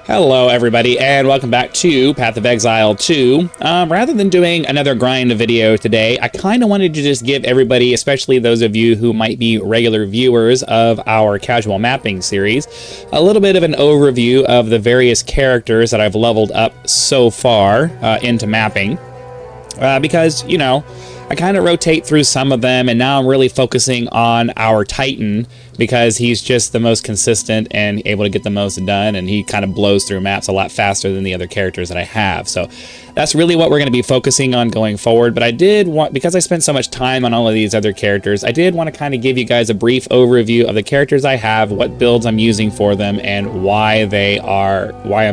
Hello everybody and welcome back to Path of Exile 2. Rather than doing another grind video today, I kind of wanted to just give everybody, especially those of you who might be regular viewers of our casual mapping series, a little bit of an overview of the various characters that I've leveled up so far into mapping. Because, you know, I kind of rotate through some of them, and now I'm really focusing on our Titan because he's just the most consistent and able to get the most done, and he kind of blows through maps a lot faster than the other characters that I have. So that's really what we're going to be focusing on going forward. But I did want, because I spent so much time on all of these other characters, I did want to kind of give you guys a brief overview of the characters I have, what builds I'm using for them, and why they are, why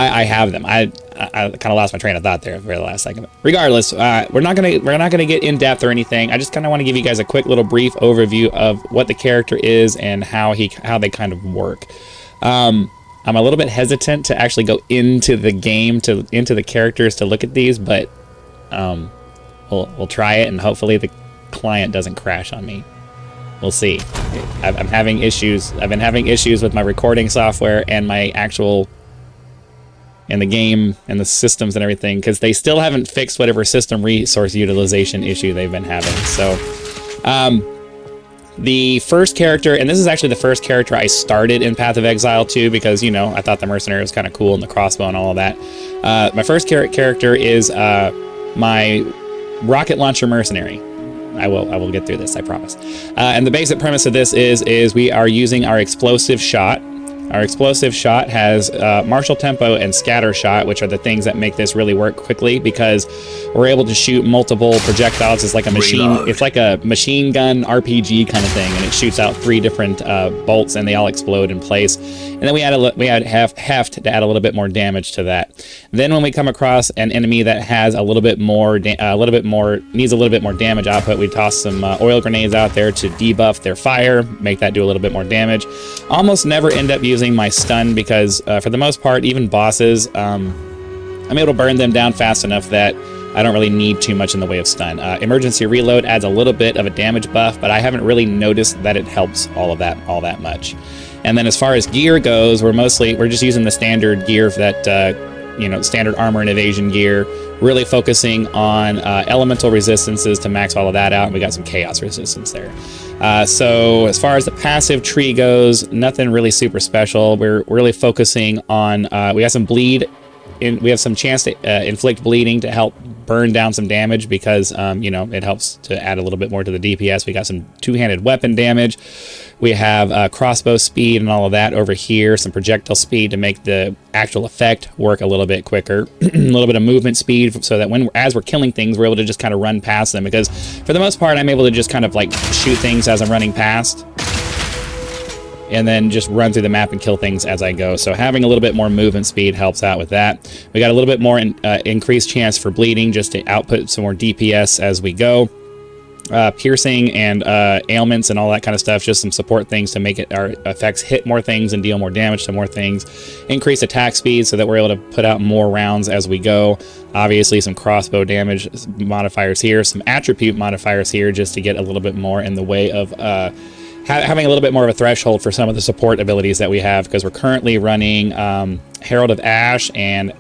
I have them. I kind of lost my train of thought there for the last second. Regardless, we're not gonna get in depth or anything. I just kind of want to give you guys a quick little brief overview of what the character is and how they kind of work. I'm a little bit hesitant to actually go into the game into the characters to look at these, but we'll try it, and hopefully the client doesn't crash on me. We'll see. I'm having issues. I've been having issues with my recording software and my actual and the game and the systems and everything, because they still haven't fixed whatever system resource utilization issue they've been having. So the first character, and this is actually the first character I started in Path of Exile 2 because, you know, I thought the Mercenary was kind of cool and the crossbow and all of that. My first character is my rocket launcher Mercenary. I will get through this, I promise. And the basic premise of this is we are using our explosive shot. Our explosive shot has martial tempo and scatter shot, which are the things that make this really work quickly because we're able to shoot multiple projectiles. It's like a machine. It's like a machine gun RPG kind of thing, and it shoots out 3 different bolts, and they all explode in place. And then we add heft to add a little bit more damage to that. Then when we come across an enemy that has needs a little bit more damage output, we toss some oil grenades out there to debuff their fire, make that do a little bit more damage. Almost never end up using my stun because for the most part, even bosses, I'm able to burn them down fast enough that I don't really need too much in the way of stun. Emergency reload adds a little bit of a damage buff, but I haven't really noticed that it helps all that much. And then as far as gear goes, we're just using the standard gear that you know, standard armor and evasion gear, really focusing on elemental resistances to max all of that out, and we got some chaos resistance there. So as far as the passive tree goes, nothing really super special. We're really focusing on, we have some bleed, we have some chance to inflict bleeding to help burn down some damage because, you know, it helps to add a little bit more to the DPS. We got some two-handed weapon damage. We have crossbow speed and all of that over here, some projectile speed to make the actual effect work a little bit quicker, a little bit of movement speed so that as we're killing things, we're able to just kind of run past them because for the most part, I'm able to just kind of like shoot things as I'm running past and then just run through the map and kill things as I go. So having a little bit more movement speed helps out with that. We got a little bit more increased chance for bleeding just to output some more DPS as we go. Piercing and ailments and all that kind of stuff, just some support things to make our effects hit more things and deal more damage to more things. Increase attack speed so that we're able to put out more rounds as we go. Obviously some crossbow damage modifiers here, some attribute modifiers here just to get a little bit more in the way of having a little bit more of a threshold for some of the support abilities that we have, because we're currently running Herald of Ash and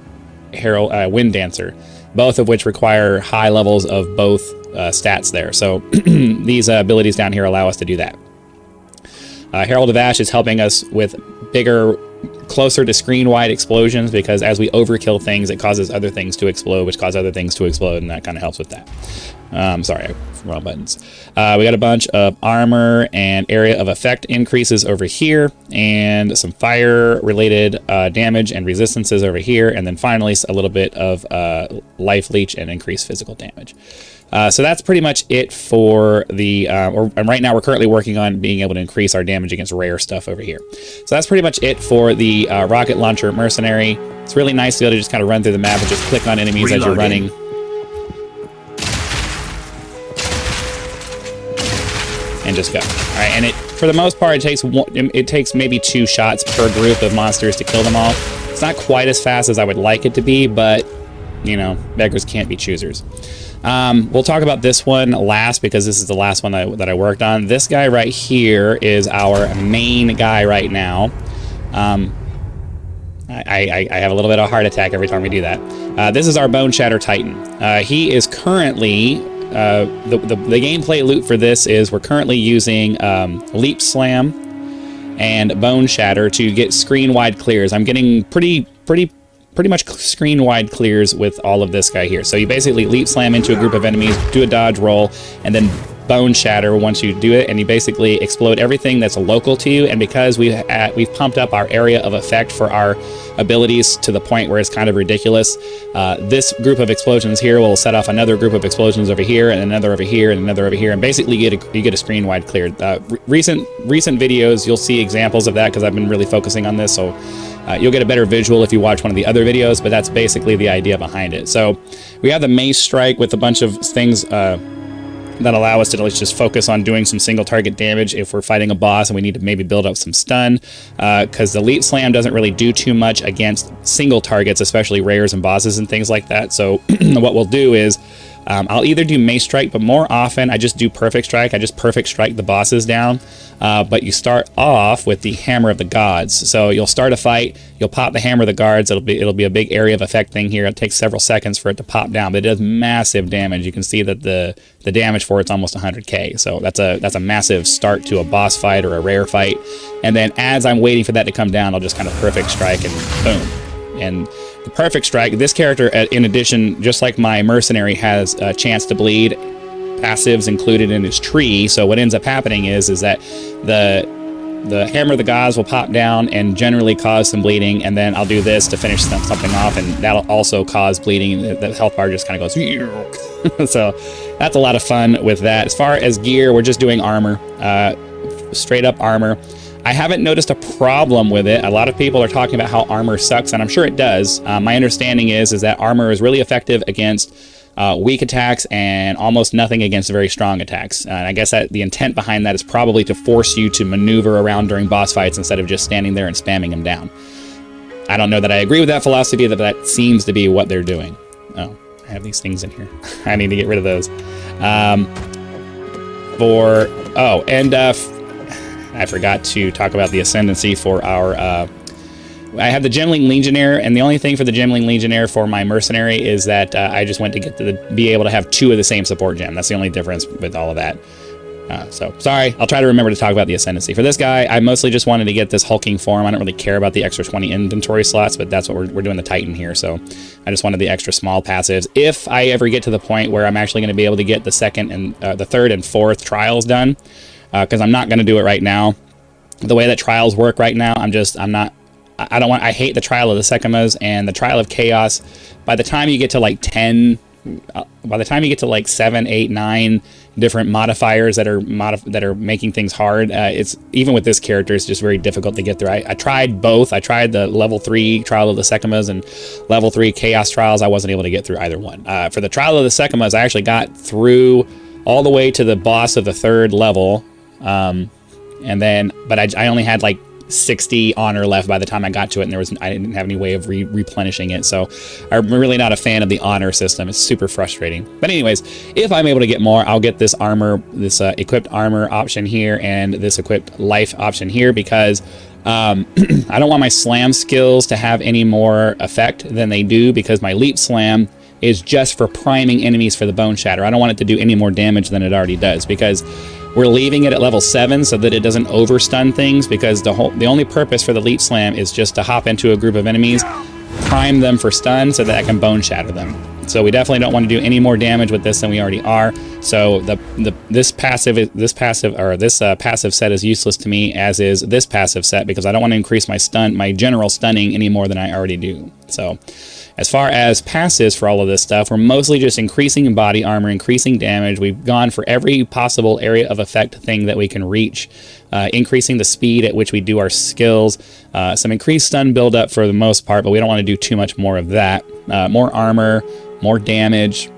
Wind Dancer, both of which require high levels of both stats there. So these abilities down here allow us to do that. Herald of Ash is helping us with bigger, closer to screen-wide explosions, because as we overkill things, it causes other things to explode, which cause other things to explode, and that kind of helps with that. Sorry, wrong buttons. We got a bunch of armor and area of effect increases over here, and some fire-related damage and resistances over here, and then finally a little bit of life leech and increased physical damage. So that's pretty much it for the, and right now we're currently working on being able to increase our damage against rare stuff over here. So that's pretty much it for the rocket launcher Mercenary. It's really nice to be able to just kind of run through the map and just click on enemies as you're running. And just go. All right, and for the most part, it takes maybe 2 shots per group of monsters to kill them all. It's not quite as fast as I would like it to be, but, you know, beggars can't be choosers. We'll talk about this one last because this is the last one that I worked on. This guy right here is our main guy right now. I have a little bit of a heart attack every time we do that. This is our Boneshatter Titan. He is currently, the gameplay loop for this is we're currently using Leap Slam and Boneshatter to get screen-wide clears. I'm getting pretty much screen-wide clears with all of this guy here. So you basically Leap Slam into a group of enemies, do a dodge roll, and then Boneshatter once you do it, and you basically explode everything that's local to you. And because we've pumped up our area of effect for our abilities to the point where it's kind of ridiculous, this group of explosions here will set off another group of explosions over here, and another over here, and another over here, and basically you get a screen wide cleared. Recent videos, you'll see examples of that because I've been really focusing on this, so you'll get a better visual if you watch one of the other videos, but that's basically the idea behind it. So we have the Mace Strike with a bunch of things that allow us to just focus on doing some single target damage if we're fighting a boss and we need to maybe build up some stun, because the Leap Slam doesn't really do too much against single targets, especially rares and bosses and things like that. So what we'll do is I'll either do Mace Strike, but more often I just do Perfect Strike. I just Perfect Strike the bosses down, but you start off with the Hammer of the Gods. So you'll start a fight, you'll pop the Hammer of the Gods. It'll be a big area of effect thing here. It takes several seconds for it to pop down, but it does massive damage. You can see that the damage for it's almost 100k. So that's a massive start to a boss fight or a rare fight. And then as I'm waiting for that to come down, I'll just kind of Perfect Strike and boom. And the Perfect Strike, this character, in addition, just like my Mercenary, has a chance to bleed, passives included in his tree. So what ends up happening is that the Hammer of the Gods will pop down and generally cause some bleeding, and then I'll do this to finish something off, and that'll also cause bleeding. The health bar just kind of goes so that's a lot of fun with that. As far as gear, we're just doing armor, straight up armor. I haven't noticed a problem with it. A lot of people are talking about how armor sucks, and I'm sure it does. My understanding is that armor is really effective against weak attacks and almost nothing against very strong attacks. And I guess that the intent behind that is probably to force you to maneuver around during boss fights instead of just standing there and spamming them down. I don't know that I agree with that philosophy, but that seems to be what they're doing. Oh, I have these things in here. I need to get rid of those. I forgot to talk about the ascendancy for our... I have the Gemling Legionnaire, and the only thing for the Gemling Legionnaire for my Mercenary is that I just went to get to be able to have 2 of the same support gem. That's the only difference with all of that. So, sorry, I'll try to remember to talk about the ascendancy. For this guy, I mostly just wanted to get this hulking form. I don't really care about the extra 20 inventory slots, but that's what we're doing the Titan here, so I just wanted the extra small passives. If I ever get to the point where I'm actually going to be able to get the second and the third and fourth trials done, because I'm not going to do it right now. The way that trials work right now, I hate the Trial of the Sekimas and the Trial of Chaos. By the time you get to like 10, by the time you get to like 7, 8, 9 different modifiers that are making things hard, it's even with this character, it's just very difficult to get through. I tried both. I tried the level 3 Trial of the Sekimas and level 3 Chaos Trials. I wasn't able to get through either one. For the Trial of the Sekimas, I actually got through all the way to the boss of the 3rd level. But I only had like 60 honor left by the time I got to it, and I didn't have any way of replenishing it, so I'm really not a fan of the honor system. It's super frustrating. But anyways, if I'm able to get more, I'll get this armor, this equipped armor option here, and this equipped life option here, because I don't want my slam skills to have any more effect than they do, because my leap slam is just for priming enemies for the Boneshatter. I don't want it to do any more damage than it already does, because we're leaving it at level 7 so that it doesn't overstun things, because the only purpose for the Leap Slam is just to hop into a group of enemies, prime them for stun so that I can Boneshatter them. So we definitely don't want to do any more damage with this than we already are. So this passive set is useless to me, as is this passive set, because I don't want to increase my general stunning any more than I already do. So as far as passives for all of this stuff, we're mostly just increasing body armor, increasing damage. We've gone for every possible area of effect thing that we can reach, increasing the speed at which we do our skills, some increased stun buildup for the most part, but we don't want to do too much more of that. More armor, more damage.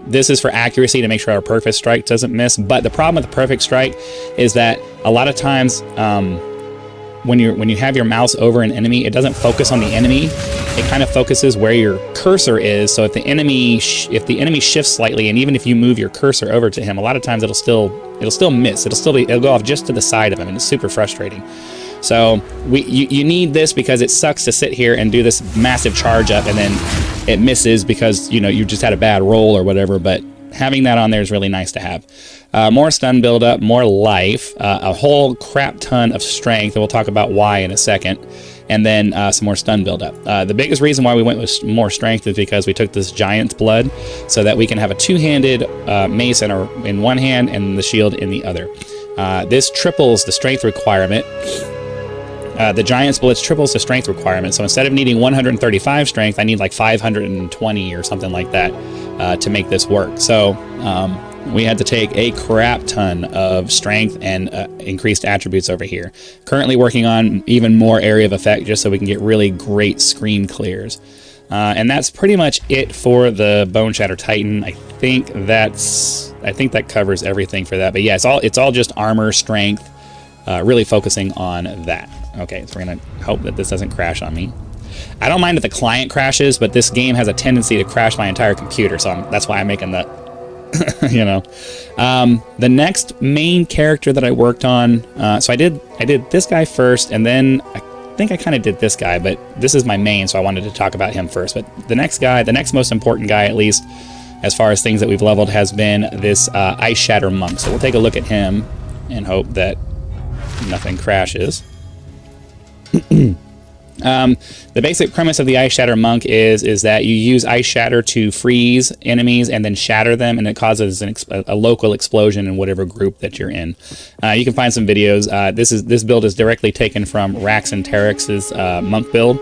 This is for accuracy to make sure our perfect strike doesn't miss. But the problem with the perfect strike is that a lot of times when you have your mouse over an enemy, it doesn't focus on the enemy. It kind of focuses where your cursor is. So if the enemy shifts slightly, and even if you move your cursor over to him, a lot of times it'll still miss. It'll go off just to the side of him, and it's super frustrating. So you need this because it sucks to sit here and do this massive charge up and then it misses because, you know, you just had a bad roll or whatever, but having that on there is really nice to have. More stun buildup, more life, a whole crap ton of strength, and we'll talk about why in a second, and then some more stun buildup. The biggest reason why we went with more strength is because we took this giant's blood so that we can have a two-handed mace in one hand and the shield in the other. This triples the strength requirement. The giant's blitz triples the strength requirement, so instead of needing 135 strength, I need like 520 or something like that to make this work. So we had to take a crap ton of strength and increased attributes over here. Currently working on even more area of effect just so we can get really great screen clears. And that's pretty much it for the Boneshatter Titan. I think that covers everything for that. But yeah, it's all just armor, strength, really focusing on that. Okay, so we're gonna hope that this doesn't crash on me. I don't mind if the client crashes, but this game has a tendency to crash my entire computer, so that's why I'm making the, you know. The next main character that I worked on, so I did this guy first, and then I think I kind of did this guy, but this is my main, so I wanted to talk about him first. But the next guy, the next most important guy, at least as far as things that we've leveled, has been this Ice Shatter Monk. So we'll take a look at him and hope that nothing crashes. The basic premise of the Ice Shatter Monk is that you use Ice Shatter to freeze enemies and then shatter them, and it causes a local explosion in whatever group that you're in. You can find some videos. This build is directly taken from Raxx and Terex's monk build,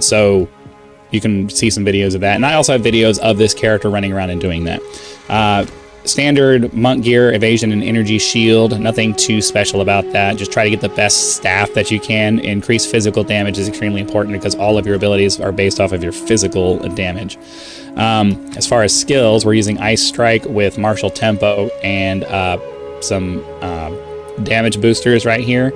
so you can see some videos of that. And I also have videos of this character running around and doing that. Standard monk gear, evasion and energy shield, nothing too special about that. Just try to get the best staff that you can. Increase physical damage is extremely important because all of your abilities are based off of your physical damage. As far as skills, we're using Ice Strike with martial tempo and some damage boosters right here.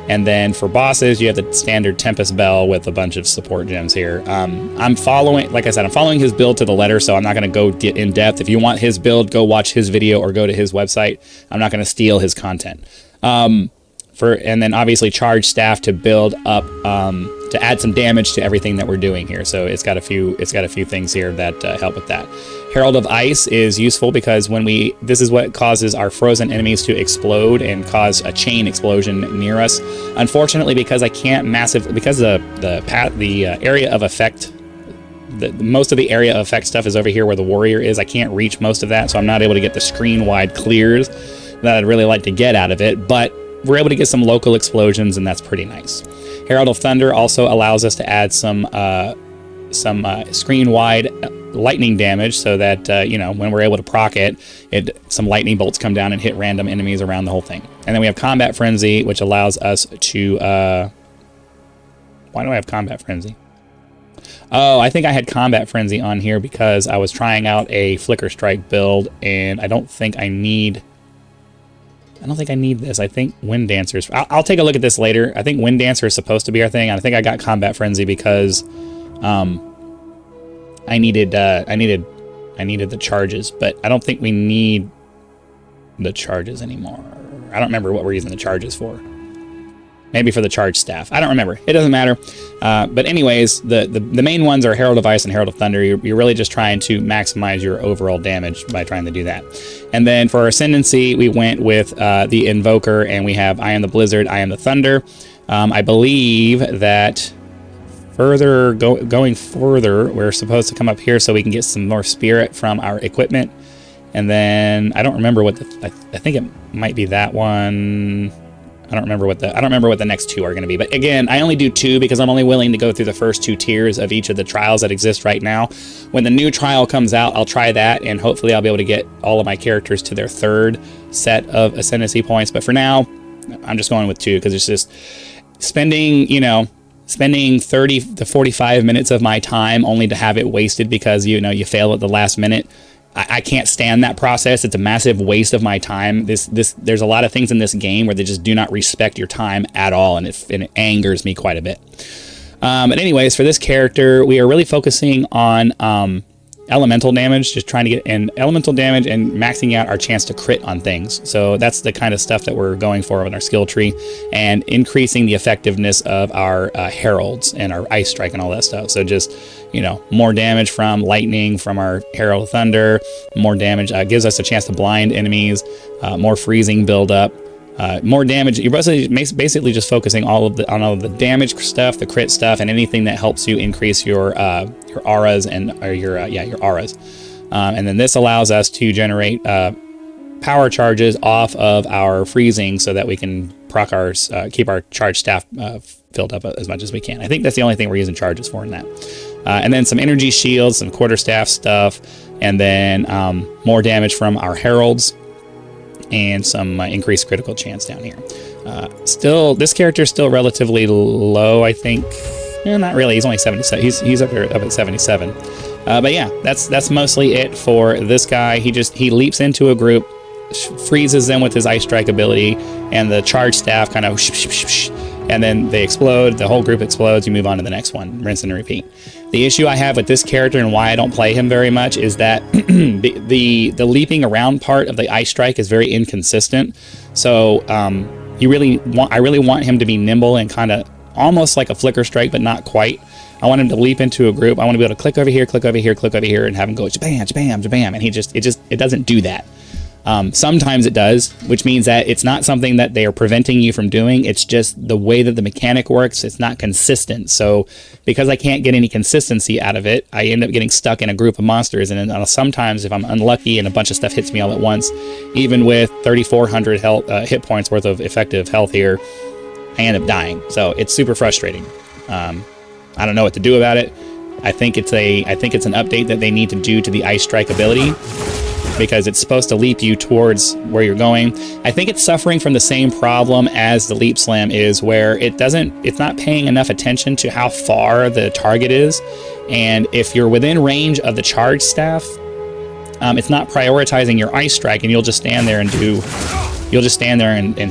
And then for bosses, you have the standard Tempest Bell with a bunch of support gems here. I'm following, like I said, I'm following his build to the letter, so I'm not going to go get in depth. If you want his build, go watch his video or go to his website. I'm not going to steal his content. And then obviously charge staff to build up, to add some damage to everything that we're doing here. So it's got a few things here that help with that. Herald of Ice is useful because this is what causes our frozen enemies to explode and cause a chain explosion near us. Unfortunately, because I can't because the area of effect, most of the area of effect stuff is over here where the warrior is. I can't reach most of that, so I'm not able to get the screen wide clears that I'd really like to get out of it. But we're able to get some local explosions, and that's pretty nice. Herald of Thunder also allows us to add some screen-wide lightning damage, so that you know, when we're able to proc it, some lightning bolts come down and hit random enemies around the whole thing. And then we have Combat Frenzy, which allows us to. Why do I have Combat Frenzy? Oh, I think I had Combat Frenzy on here because I was trying out a Flicker Strike build, and I don't think I need this. I think Wind Dancers. I'll take a look at this later. I think Wind Dancer is supposed to be our thing. I think I got Combat Frenzy because I needed the charges, but I don't think we need the charges anymore. I don't remember what we're using the charges for. Maybe for the charge staff. I don't remember. It doesn't matter. But anyways, the main ones are Herald of Ice and Herald of Thunder. You're really just trying to maximize your overall damage by trying to do that. And then for our Ascendancy, we went with the Invoker, and we have I Am the Blizzard, I Am the Thunder. I believe that going further, we're supposed to come up here so we can get some more spirit from our equipment. And then I don't remember what I think it might be that one. I don't remember what the next two are going to be. But again, I only do two because I'm only willing to go through the first two tiers of each of the trials that exist right now. When the new trial comes out, I'll try that, and hopefully I'll be able to get all of my characters to their third set of Ascendancy points. But for now, I'm just going with two because it's just spending 30 to 45 minutes of my time only to have it wasted because, you fail at the last minute. I can't stand that process. It's a massive waste of my time. There's a lot of things in this game where they just do not respect your time at all, and it angers me quite a bit. But anyways, for this character, we are really focusing on elemental damage, just trying to get in elemental damage and maxing out our chance to crit on things. So that's the kind of stuff that we're going for in our skill tree, and increasing the effectiveness of our heralds and our ice strike and all that stuff. So just, you know, more damage from lightning, from our Herald of Thunder, more damage gives us a chance to blind enemies, more freezing buildup. More damage. You're basically just focusing on all of the damage stuff, the crit stuff, and anything that helps you increase your auras your auras. And then this allows us to generate power charges off of our freezing, so that we can proc our keep our charge staff filled up as much as we can. I think that's the only thing we're using charges for in that. And then some energy shields, some quarterstaff stuff, and then more damage from our heralds, and some increased critical chance down here. Still, this character is still relatively low, I think. Not really. He's only 77. He's up at 77. But yeah, that's mostly it for this guy. He leaps into a group, freezes them with his ice strike ability, and the charge staff kind of and then they explode. The whole group explodes. You move on to the next one. Rinse and repeat. The issue I have with this character and why I don't play him very much is that the leaping around part of the ice strike is very inconsistent. So I really want him to be nimble and kind of almost like a flicker strike, but not quite. I want him to leap into a group. I want to be able to click over here, click over here, click over here, and have him go jabam, jabam, jabam, and it doesn't do that. Sometimes it does, which means that it's not something that they are preventing you from doing. It's just the way that the mechanic works. It's not consistent. So because I can't get any consistency out of it, I end up getting stuck in a group of monsters. And then sometimes if I'm unlucky and a bunch of stuff hits me all at once, even with 3,400 hit points worth of effective health here, I end up dying. So it's super frustrating. I don't know what to do about it. I think it's an update that they need to do to the ice strike ability, because it's supposed to leap you towards where you're going. I think it's suffering from the same problem as the leap slam is, where it's not paying enough attention to how far the target is. And if you're within range of the charge staff, it's not prioritizing your ice strike, and you'll just stand there and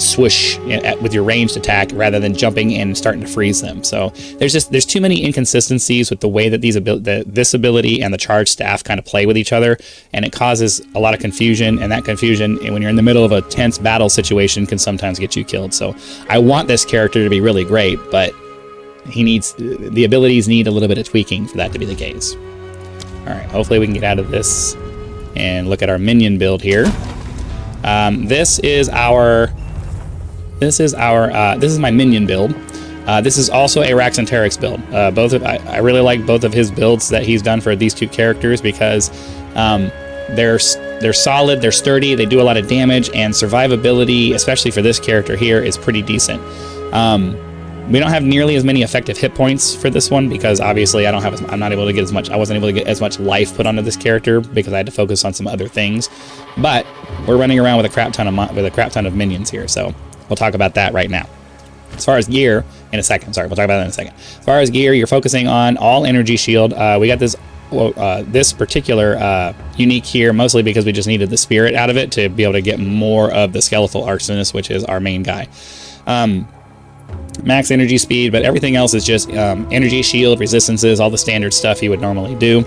swoosh with your ranged attack rather than jumping in and starting to freeze them. So there's too many inconsistencies with the way that this ability and the charge staff kind of play with each other, and it causes a lot of confusion. And that confusion, when you're in the middle of a tense battle situation, can sometimes get you killed. So I want this character to be really great, but the abilities need a little bit of tweaking for that to be the case. All right, hopefully we can get out of this and look at our minion build here. This is my minion build. This is also a Raxx and Terex build. I really like both of his builds that he's done for these two characters, because they're solid, they're sturdy, they do a lot of damage, and survivability, especially for this character here, is pretty decent. We don't have nearly as many effective hit points for this one, because obviously I wasn't able to get as much life put onto this character because I had to focus on some other things. But we're running around with a crap ton of minions here, so we'll talk about that right now. As far as gear, in a second. Sorry, we'll talk about that in a second. As far as gear, you're focusing on all energy shield. We got this particular unique here, mostly because we just needed the spirit out of it to be able to get more of the skeletal arsonist, which is our main guy. Max energy speed, but everything else is just energy shield, resistances, all the standard stuff you would normally do.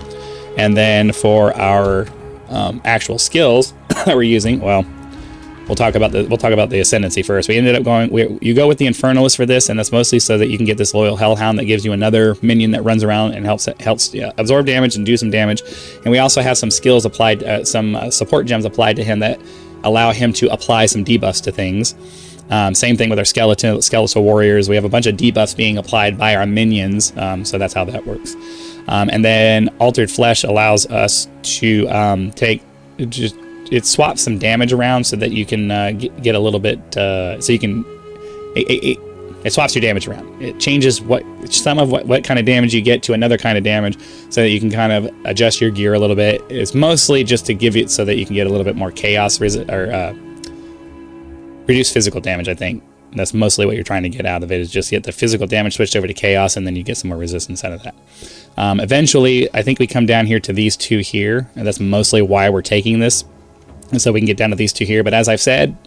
And then for our actual skills that we're using, well, we'll talk about the ascendancy first. We ended up you go with the Infernalist for this, and that's mostly so that you can get this loyal Hellhound that gives you another minion that runs around and helps absorb damage and do some damage. And we also have some skills applied, some support gems applied to him that allow him to apply some debuffs to things. Same thing with our skeletal warriors. We have a bunch of debuffs being applied by our minions, so that's how that works. And then Altered Flesh allows us to it swaps some damage around so that you can get a little bit. It swaps your damage around. It changes what kind of damage you get to another kind of damage, so that you can kind of adjust your gear a little bit. It's mostly just to give it so that you can get a little bit more chaos reduce physical damage. I think that's mostly what you're trying to get out of it, is just get the physical damage switched over to chaos, and then you get some more resistance out of that. Eventually, I think we come down here to these two here, and that's mostly why we're taking this, and so we can get down to these two here. But as I've said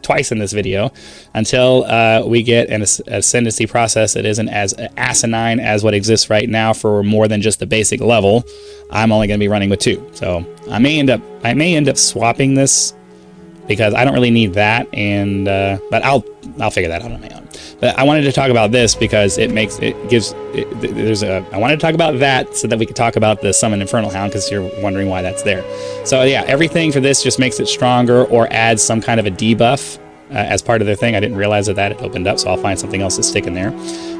twice in this video, until we get an ascendancy process that isn't as asinine as what exists right now for more than just the basic level. I'm only going to be running with 2. So I may end up swapping this, because I don't really need that, and but I'll figure that out on my own. But I wanted to talk about this because I wanted to talk about that so that we could talk about the Summon Infernal Hound, because you're wondering why that's there. So yeah, everything for this just makes it stronger or adds some kind of a debuff as part of their thing. I didn't realize that it opened up, so I'll find something else to stick in there.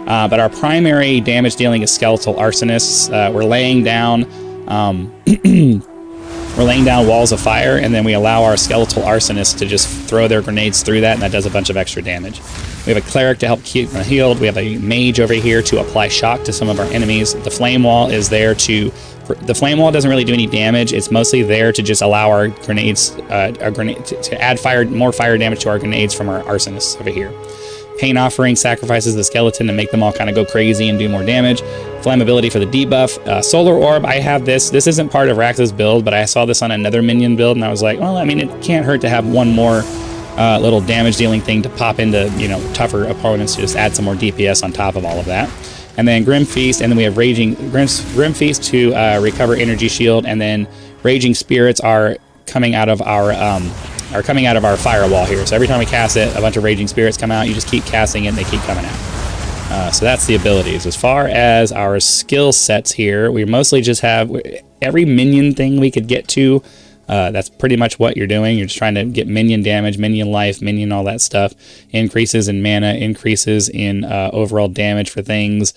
But our primary damage dealing is Skeletal Arsonists. We're laying down we're laying down walls of fire, and then we allow our Skeletal Arsonists to just throw their grenades through that, and that does a bunch of extra damage. We have a Cleric to help keep them healed. We have a Mage over here to apply shock to some of our enemies. The Flame Wall is there to... The Flame Wall doesn't really do any damage. It's mostly there to just allow our grenades... to add more fire damage to our grenades from our Arsonists over here. Pain Offering sacrifices the skeleton to make them all kind of go crazy and do more damage. Flammability for the debuff. Solar Orb, I have this. This isn't part of Raxx's build, but I saw this on another minion build, and I was like, well, I mean, it can't hurt to have one more little damage dealing thing to pop into, you know, tougher opponents to just add some more DPS on top of all of that. And then Grim Feast, and then we have Grim Feast to recover energy shield, and then Raging Spirits are coming out of our firewall here. So every time we cast it, a bunch of Raging Spirits come out. You just keep casting it, and they keep coming out. So that's the abilities. As far as our skill sets here, we mostly just have every minion thing we could get to. That's pretty much what you're doing. You're just trying to get minion damage, minion life, minion all that stuff. Increases in mana, increases in overall damage for things.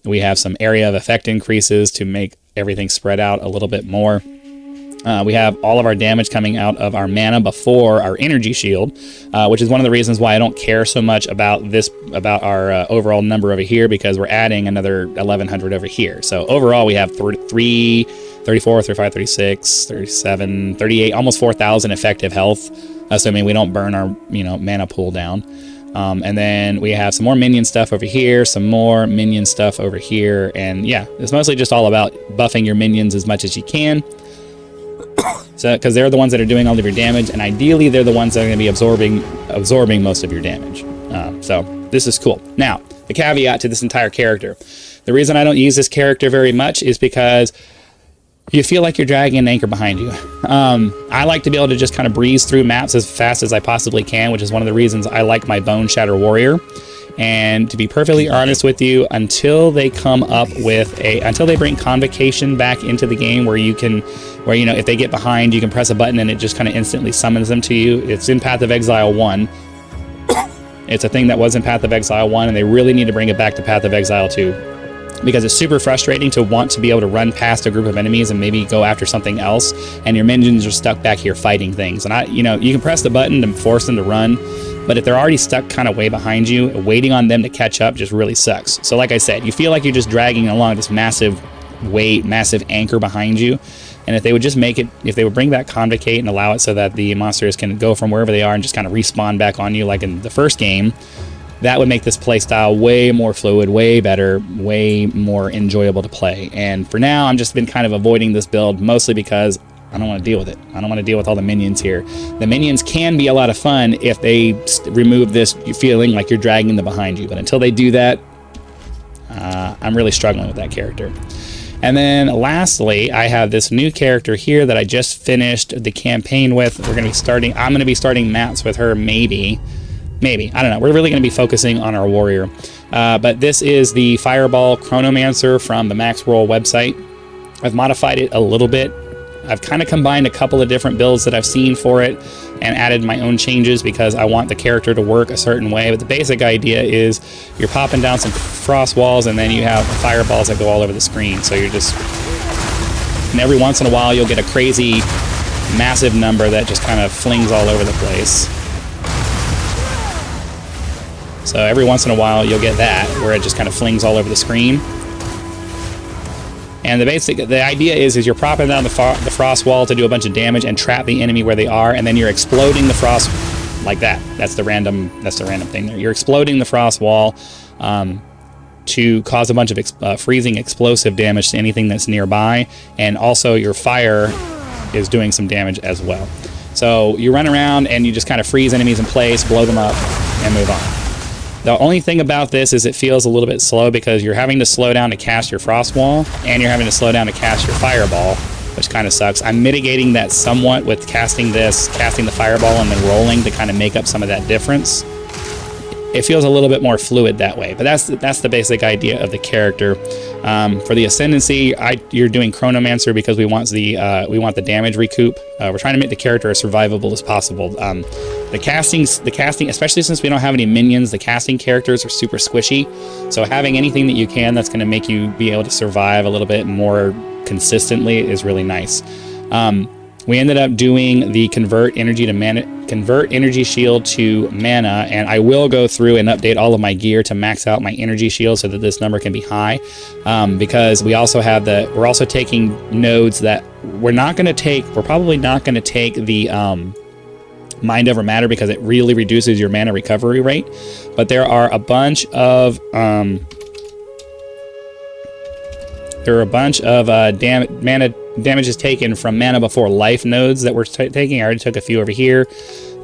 We have some area of effect increases to make everything spread out a little bit more. We have all of our damage coming out of our mana before our energy shield, which is one of the reasons why I don't care so much about our overall number over here, because we're adding another 1100 over here. So overall we have 34, 35, 36, 37, 38, almost 4,000 effective health, assuming we don't burn our mana pool down. And then we have some more minion stuff over here, some more minion stuff over here, and yeah, it's mostly just all about buffing your minions as much as you can. So, because they're the ones that are doing all of your damage, and ideally they're the ones that are going to be absorbing most of your damage. So this is cool. Now, the caveat to this entire character. The reason I don't use this character very much is because you feel like you're dragging an anchor behind you. I like to be able to just kind of breeze through maps as fast as I possibly can, which is one of the reasons I like my Boneshatter Warrior. And to be perfectly honest with you, until they come up with until they bring Convocation back into the game, where if they get behind, you can press a button and it just kind of instantly summons them to you. It's in Path of Exile 1. It's a thing that was in Path of Exile 1, and they really need to bring it back to Path of Exile 2. Because it's super frustrating to want to be able to run past a group of enemies and maybe go after something else, and your minions are stuck back here fighting things. And you can press the button to force them to run, but if they're already stuck kind of way behind you, waiting on them to catch up just really sucks. So like I said, you feel like you're just dragging along this massive weight, massive anchor behind you. And if they would just if they would bring back Convocate and allow it so that the monsters can go from wherever they are and just kind of respawn back on you like in the first game, that would make this playstyle way more fluid, way better, way more enjoyable to play. And for now, I've just been kind of avoiding this build, mostly because I don't want to deal with it. I don't want to deal with all the minions here. The minions can be a lot of fun if they remove this feeling like you're dragging them behind you. But until they do that, I'm really struggling with that character. And then lastly, I have this new character here that I just finished the campaign with. I'm going to be starting maps with her, maybe. I don't know. We're really going to be focusing on our warrior. But this is the Fireball Chronomancer from the Max Roll website. I've modified it a little bit. I've kind of combined a couple of different builds that I've seen for it and added my own changes because I want the character to work a certain way. But the basic idea is you're popping down some frost walls, and then you have fireballs that go all over the screen. So you're just... And every once in a while you'll get a crazy, massive number that just kind of flings all over the place. So every once in a while you'll get that, where it just kind of flings all over the screen. And the idea is you're propping down the frost wall to do a bunch of damage and trap the enemy where they are, and then you're exploding the frost like that. That's the random thing there. You're exploding the frost wall to cause a bunch of freezing explosive damage to anything that's nearby, and also your fire is doing some damage as well. So you run around and you just kind of freeze enemies in place, blow them up, and move on. The only thing about this is it feels a little bit slow because you're having to slow down to cast your Frost Wall, and you're having to slow down to cast your Fireball, which kind of sucks. I'm mitigating that somewhat with casting the Fireball, and then rolling to kind of make up some of that difference. It feels a little bit more fluid that way, but that's the basic idea of the character. For the Ascendancy, you're doing Chronomancer because we want the damage recoup. We're trying to make the character as survivable as possible. The casting, especially since we don't have any minions, the casting characters are super squishy. So having anything that you can that's going to make you be able to survive a little bit more consistently is really nice. We ended up doing the convert energy shield to mana, and I will go through and update all of my gear to max out my energy shield so that this number can be high. Because we also have we're also taking nodes that we're probably not going to take the Mind Over Matter because it really reduces your mana recovery rate. But there are a bunch of damages taken from mana before life nodes that we're taking. I already took a few over here.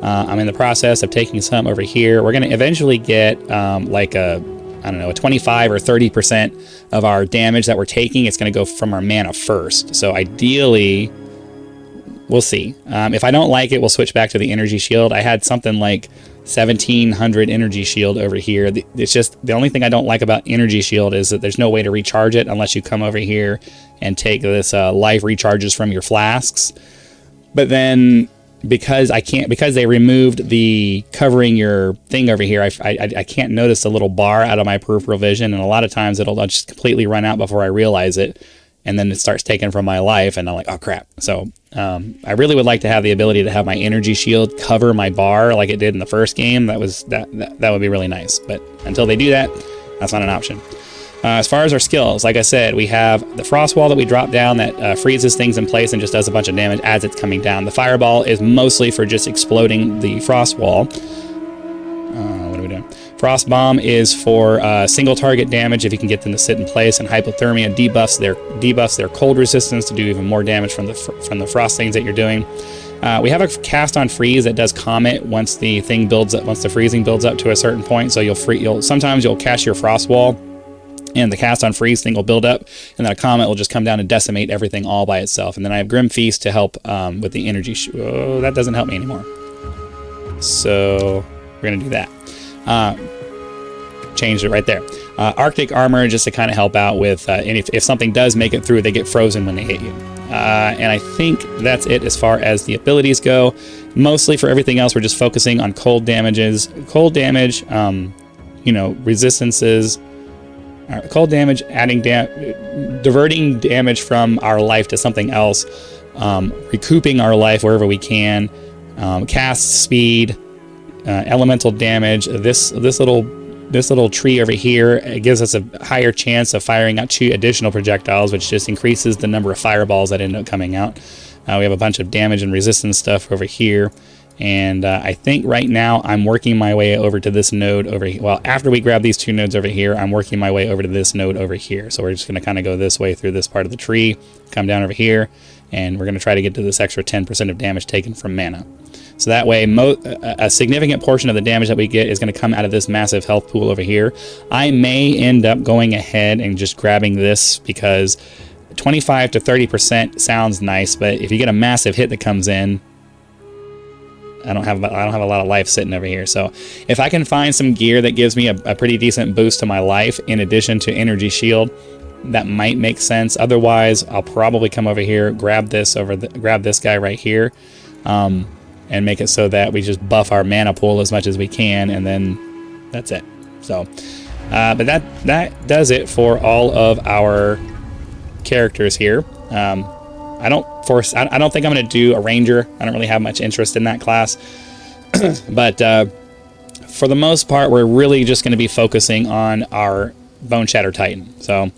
I'm in the process of taking some over here. We're going to eventually get like a 25 or 30% of our damage that we're taking. It's going to go from our mana first. So ideally, we'll see. If I don't like it, we'll switch back to the energy shield. I had something like 1700 energy shield over here. It's just the only thing I don't like about energy shield is that there's no way to recharge it unless you come over here and take this life recharges from your flasks. But then because they removed the covering your thing over here, I can't notice the little bar out of my peripheral vision, and a lot of times I'll just completely run out before I realize it, and then it starts taking from my life, and I'm like, oh crap. So I really would like to have the ability to have my energy shield cover my bar like it did in the first game. That would be really nice. But until they do that, that's not an option. As far as our skills, like I said, we have the Frost Wall that we drop down that freezes things in place and just does a bunch of damage as it's coming down. The Fireball is mostly for just exploding the Frost Wall. What are we doing? Frost Bomb is for single target damage if you can get them to sit in place, and Hypothermia debuffs their cold resistance to do even more damage from the frost things that you're doing. We have a cast on freeze that does Comet once the thing builds up, once the freezing builds up to a certain point. So sometimes you'll cast your Frost Wall, and the cast on freeze thing will build up, and then a Comet will just come down and decimate everything all by itself. And then I have Grim Feast to help with the energy. Oh, that doesn't help me anymore. So we're gonna do that. Changed it right there. Arctic Armor just to kind of help out with, and if something does make it through, they get frozen when they hit you. And I think that's it as far as the abilities go. Mostly for everything else, we're just focusing on cold damages. Cold damage, resistances. Cold damage, diverting damage from our life to something else, recouping our life wherever we can, cast speed, elemental damage. This little tree over here, it gives us a higher chance of firing out 2 additional projectiles, which just increases the number of fireballs that end up coming out. We have a bunch of damage and resistance stuff over here. And I think right now I'm working my way over to this node over here. Well, after we grab these 2 nodes over here, I'm working my way over to this node over here. So we're just going to kind of go this way through this part of the tree, come down over here, and we're going to try to get to this extra 10% of damage taken from mana. So that way, a significant portion of the damage that we get is going to come out of this massive health pool over here. I may end up going ahead and just grabbing this because 25 to 30% sounds nice, but if you get a massive hit that comes in, I don't have a lot of life sitting over here. So if I can find some gear that gives me a pretty decent boost to my life in addition to energy shield, that might make sense. Otherwise, I'll probably come over here, grab this guy right here, and make it so that we just buff our mana pool as much as we can, and then that's it. So, but that does it for all of our characters here. I don't think I'm going to do a ranger. I don't really have much interest in that class. But for the most part, we're really just going to be focusing on our Boneshatter Titan. So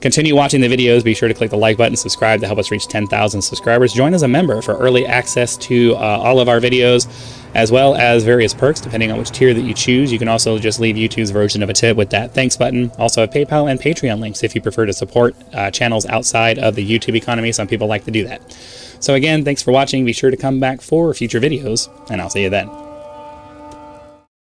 Continue watching the videos. Be sure to click the like button, subscribe to help us reach 10,000 subscribers. Join as a member for early access to all of our videos, as well as various perks depending on which tier that you choose. You can also just leave YouTube's version of a tip with that thanks button. Also have PayPal and Patreon links if you prefer to support channels outside of the YouTube economy. Some people like to do that. So again, thanks for watching. Be sure to come back for future videos, and I'll see you then.